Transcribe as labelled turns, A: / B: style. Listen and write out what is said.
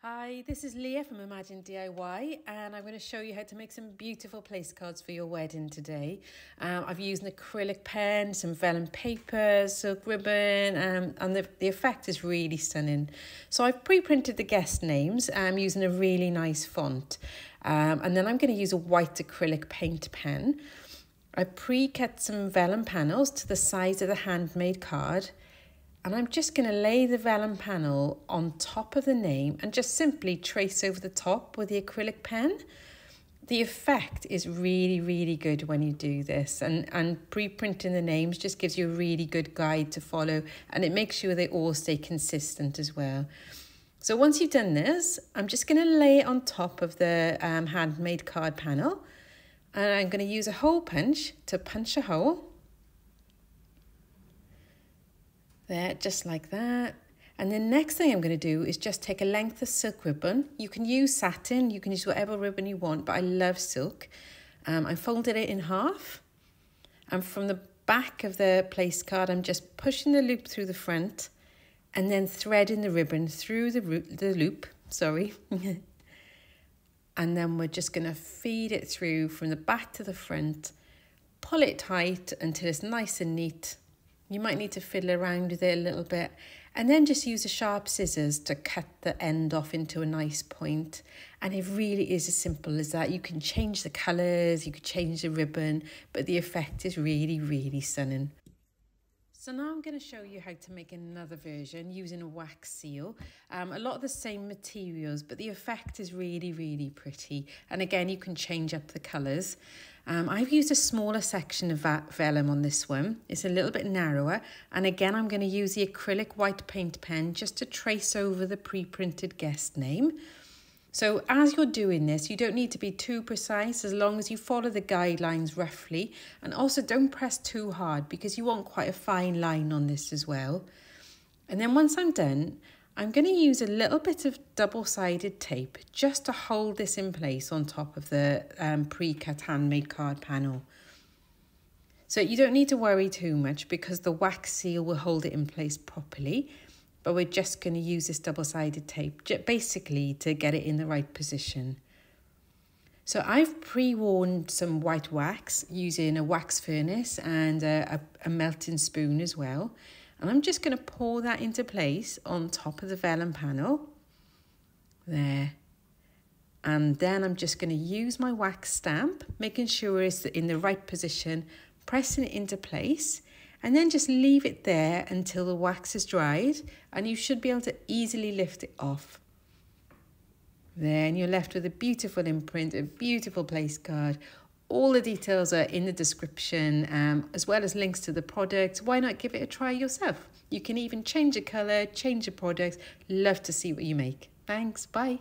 A: Hi, this is Leah from Imagine DIY and I'm going to show you how to make some beautiful place cards for your wedding today. I've used an acrylic pen, some vellum paper, silk ribbon, and the effect is really stunning. So I've pre-printed the guest names using a really nice font, and then I'm going to use a white acrylic paint pen. I pre-cut some vellum panels to the size of the handmade card. And I'm just going to lay the vellum panel on top of the name and just simply trace over the top with the acrylic pen. The effect is really, really good when you do this. And pre-printing the names just gives you a really good guide to follow. And it makes sure they all stay consistent as well. So once you've done this, I'm just going to lay it on top of the handmade card panel. And I'm going to use a hole punch to punch a hole. There, just like that. And the next thing I'm going to do is just take a length of silk ribbon. You can use satin, you can use whatever ribbon you want, but I love silk. I folded it in half. And from the back of the place card, I'm just pushing the loop through the front and then threading the ribbon through the loop, sorry. And then we're just going to feed it through from the back to the front, pull it tight until it's nice and neat. You might need to fiddle around with it a little bit and then just use a sharp scissors to cut the end off into a nice point. And it really is as simple as that. You can change the colours, you could change the ribbon, but the effect is really, really stunning. So now I'm going to show you how to make another version using a wax seal. A lot of the same materials, but the effect is really, really pretty. And again, you can change up the colours. I've used a smaller section of vellum on this one. It's a little bit narrower. And again, I'm going to use the acrylic white paint pen just to trace over the pre-printed guest name. So as you're doing this, you don't need to be too precise as long as you follow the guidelines roughly. And also don't press too hard because you want quite a fine line on this as well. And then once I'm done, I'm going to use a little bit of double-sided tape just to hold this in place on top of the pre-cut handmade card panel. So you don't need to worry too much because the wax seal will hold it in place properly. But we're just going to use this double-sided tape basically to get it in the right position. So I've pre-warmed some white wax using a wax furnace and a melting spoon as well. And I'm just going to pour that into place on top of the vellum panel. There. And then I'm just going to use my wax stamp, making sure it's in the right position, pressing it into place. And then just leave it there until the wax is dried and you should be able to easily lift it off. Then you're left with a beautiful imprint, a beautiful place card. All the details are in the description as well as links to the products. Why not give it a try yourself? You can even change the colour, change the products. Love to see what you make. Thanks, bye.